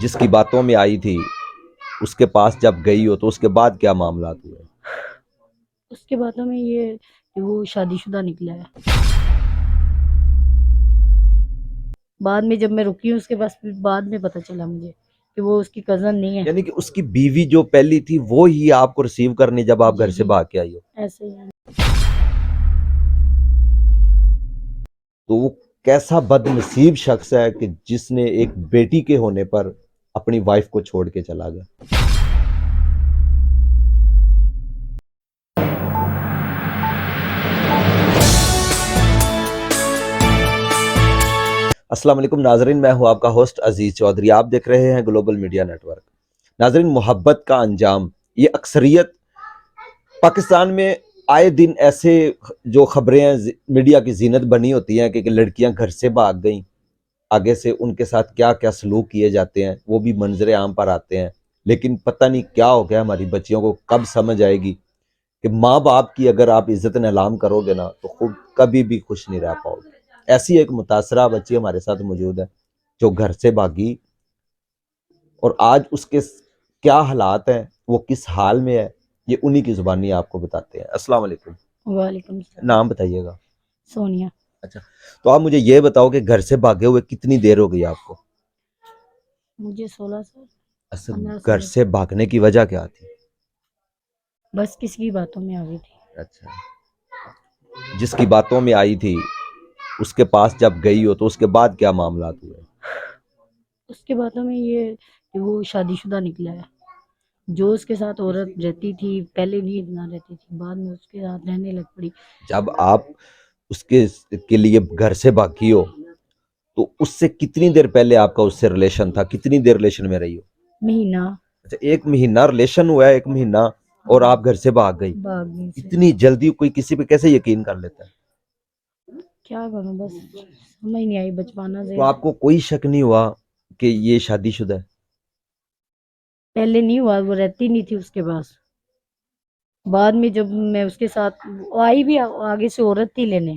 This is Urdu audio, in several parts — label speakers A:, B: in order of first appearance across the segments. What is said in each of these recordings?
A: جس کی باتوں میں آئی تھی اس کے پاس جب گئی ہو تو اس کے بعد کیا معاملات ہوئے؟
B: اس کے باتوں میں یہ کہ وہ شادی شدہ نکلا ہے. بعد میں جب میں رکی ہوں اس کے پاس، پھر بعد میں پتہ چلا مجھے کہ وہ اس کی کزن نہیں ہے.
A: یعنی کہ اس کی بیوی جو پہلی تھی وہ ہی آپ کو ریسیو کرنے جب آپ
B: جی
A: گھر سے
B: جی
A: بھاگ کے آئی ہو،
B: ایسے ہی ہے.
A: تو وہ کیسا بد نصیب شخص ہے کہ جس نے ایک بیٹی کے ہونے پر اپنی وائف کو چھوڑ کے چلا گیا؟ السلام علیکم ناظرین، میں ہوں آپ کا ہوسٹ عزیز چودھری، آپ دیکھ رہے ہیں گلوبل میڈیا نیٹ ورک. ناظرین، محبت کا انجام، یہ اکثریت پاکستان میں آئے دن ایسے جو خبریں ہیں میڈیا کی زینت بنی ہوتی ہیں کہ لڑکیاں گھر سے بھاگ گئیں، آگے سے ان کے ساتھ کیا کیا سلوک کیے جاتے ہیں وہ بھی منظر عام پر آتے ہیں. لیکن پتہ نہیں کیا ہو گیا ہماری بچیوں کو، کب سمجھ آئے گی کہ ماں باپ کی اگر آپ عزت نالام کرو گے نا تو خود کبھی بھی خوش نہیں رہ پاؤ گے. ایسی ایک متاثرہ بچی ہمارے ساتھ موجود ہے جو گھر سے بھاگی، اور آج اس کے کیا حالات ہیں، وہ کس حال میں ہے، یہ انہی کی زبانی آپ کو بتاتے ہیں. السلام علیکم.
B: وعلیکم السلام.
A: نام بتائیے گا.
B: سونیا.
A: اچھا، تو آپ مجھے یہ بتاؤ کہ گھر سے بھاگے ہوئے کتنی دیر ہو گئی آپ کو؟
B: مجھے 16 سال
A: اصل
B: 15
A: گھر
B: سال
A: سے بھاگنے کی وجہ کیا تھی؟
B: بس کسی کی باتوں میں آ گئی تھی.
A: اچھا، جس کی باتوں میں آئی تھی اس کے پاس جب گئی ہو تو اس کے بعد کیا معاملات ہوئے؟
B: اس کے باتوں میں یہ کہ وہ شادی شدہ نکلا ہے. جو اس کے ساتھ عورت رہتی تھی پہلے نہیں اتنا رہتی تھی، بعد میں اس کے ساتھ رہنے لگ پڑی.
A: جب آپ اس کے لیے گھر سے بھاگی ہو تو اس سے کتنی دیر پہلے آپ کا اس سے ریلیشن تھا؟ کتنی دیر ریلیشن میں رہی ہو؟
B: مہینہ.
A: اچھا، 1 مہینہ ریلیشن ہوا ہے، 1 مہینہ، اور آپ گھر سے بھاگ گئی؟
B: بھاگنے سے
A: اتنی جلدی کوئی کسی پہ کیسے یقین کر لیتا ہے؟
B: کیا کروں، بس سمجھ نہیں آئی بچپنا سے.
A: تو آپ کو کوئی شک نہیں ہوا کہ یہ شادی شدہ ہے؟
B: پہلے نہیں ہوا، وہ رہتی نہیں تھی اس کے پاس. بعد میں جب میں اس کے ساتھ آئی بھی آگے سے عورت تھی لینے،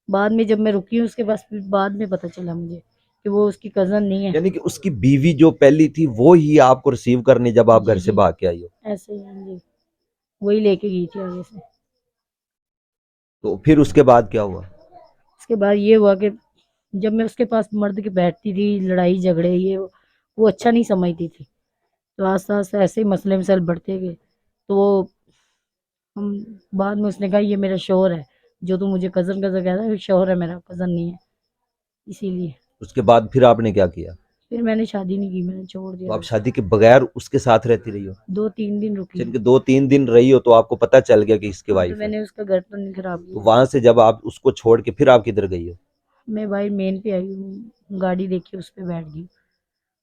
B: بعد میں جب میں رکی ہوں اس کے پاس، پھر بعد میں پتہ چلا مجھے کہ وہ اس کی کزن نہیں ہے.
A: یعنی کہ اس کی بیوی جو پہلی تھی وہ ہی آپ کو ریسیو کرنے جب آپ
B: جی
A: گھر سے
B: جی
A: بھاگ کے آئی ہو؟
B: ایسے ہی ہیں جی، وہی لے کے گئی تھی آگے سے.
A: تو پھر اس کے بعد کیا ہوا؟
B: اس کے بعد یہ ہوا کہ جب میں اس کے پاس مرد کے بیٹھتی تھی، لڑائی جھگڑے یہ وہ اچھا نہیں سمجھتی تھی. تو آہستہ آہستہ ایسے ہی مسئلے مسائل بڑھتے گئے. تو ہم بعد میں اس نے کہا یہ میرا شوہر ہے، جو تو مجھے کزن کزن کہتا ہے، شوہر ہے میرا، کزن نہیں ہے. اسی لیے
A: اس کے بعد پھر آپ نے کیا کیا؟
B: پھر میں نے شادی نہیں کی، میں نے چھوڑ
A: تو
B: دیا
A: آپ
B: اسے.
A: شادی کے بغیر اس کے ساتھ رہتی رہی ہو؟
B: 2-3 دن رکی.
A: یعنی کہ 2-3 دن رہی ہو تو آپ کو پتہ چل گیا کہ اس کی
B: تو
A: وائف
B: میں
A: ہے.
B: نے اس کا گھر تو نہیں خراب
A: تو
B: کیا.
A: وہاں سے جب آپ اس کو چھوڑ کے پھر آپ کدھر گئی ہو؟
B: میں باہر مین پہ آئی ہوں، گاڑی دیکھی اس پہ بیٹھ گئی.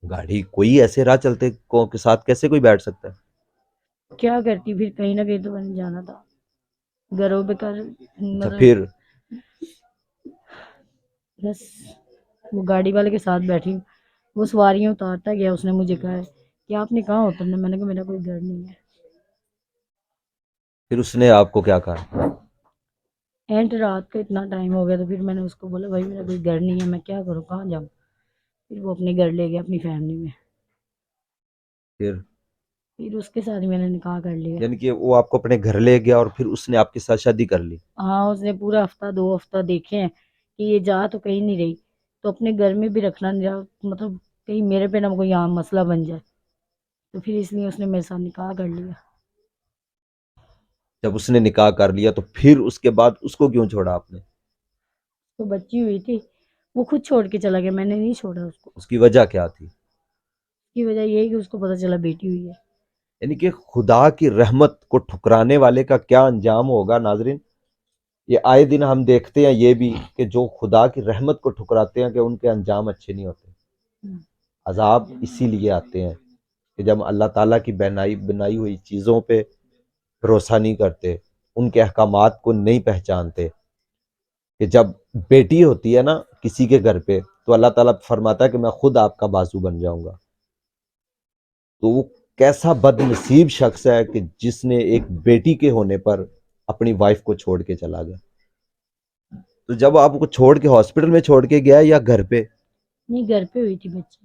A: گاڑی کوئی ایسے راہ چلتے کو کے ساتھ کیسے کوئی بیٹھ سکتا ہے؟
B: کیا کرتی، پھر کہیں نہ کہیں تو میں نے جانا تھا گھروں پہ کر
A: اچھا،
B: مطلب.
A: پھر
B: بس وہ گاڑی والے کے ساتھ بیٹھی، وہ سواریاں اتارتا گیا. اس نے مجھے کہا کہ آپ نے کہاں اترنا، میں نے کہا میرا کوئی گھر نہیں ہے.
A: پھر اس نے آپ کو کیا کہا؟
B: اینڈ رات کا اتنا ٹائم ہو گیا تو پھر میں نے اس کو بولا بھائی میرا کوئی گھر نہیں ہے، میں کیا کروں، کہاں جاؤں. پھر وہ اپنے گھر لے گیا، اپنی فیملی میں. پھر اس کے ساتھ میں نے نکاح کر لیا.
A: یعنی کہ وہ آپ کو اپنے گھر لے گیا اور پھر اس نے آپ کے ساتھ شادی کر لی؟
B: ہاں، اس نے پورا ہفتہ 2 ہفتہ دیکھے ہیں کہ یہ جا تو کہیں نہیں رہی، تو اپنے گھر میں بھی رکھنا نہیں رہا، مطلب کہیں میرے پہ نہ کوئی یہاں مسئلہ بن جائے. تو پھر اس لیے اس نے میرے ساتھ نکاح کر لیا.
A: جب اس نے نکاح کر لیا تو پھر اس کے بعد اس کو کیوں چھوڑا آپ نے؟
B: تو بچی ہوئی تھی، وہ خود چھوڑ کے چلا گیا، میں نے نہیں چھوڑا اس کو.
A: اس کی وجہ کیا تھی؟
B: اس کی وجہ یہ ہے کہ اس کو پتہ چلا بیٹی ہوئی ہے.
A: یعنی کہ خدا کی رحمت کو ٹھکرانے والے کا کیا انجام ہوگا ناظرین. یہ آئے دن ہم دیکھتے ہیں یہ بھی کہ جو خدا کی رحمت کو ٹھکراتے ہیں کہ ان کے انجام اچھے نہیں ہوتے. عذاب اسی لیے آتے ہیں کہ جب اللہ تعالیٰ کی بنائی ہوئی چیزوں پہ بھروسہ نہیں کرتے، ان کے احکامات کو نہیں پہچانتے. کہ جب بیٹی ہوتی ہے نا کسی کے گھر پہ تو اللہ تعالیٰ فرماتا ہے کہ میں خود آپ کا بازو بن جاؤں گا. تو وہ کیسا بد نصیب شخص ہے کہ جس نے ایک بیٹی کے ہونے پر اپنی وائف کو چھوڑ کے چلا گیا. تو جب آپ کو چھوڑ کے ہاسپٹل میں چھوڑ کے گیا یا گھر پہ؟
B: نہیں، گھر پہ ہوئی تھی بچی.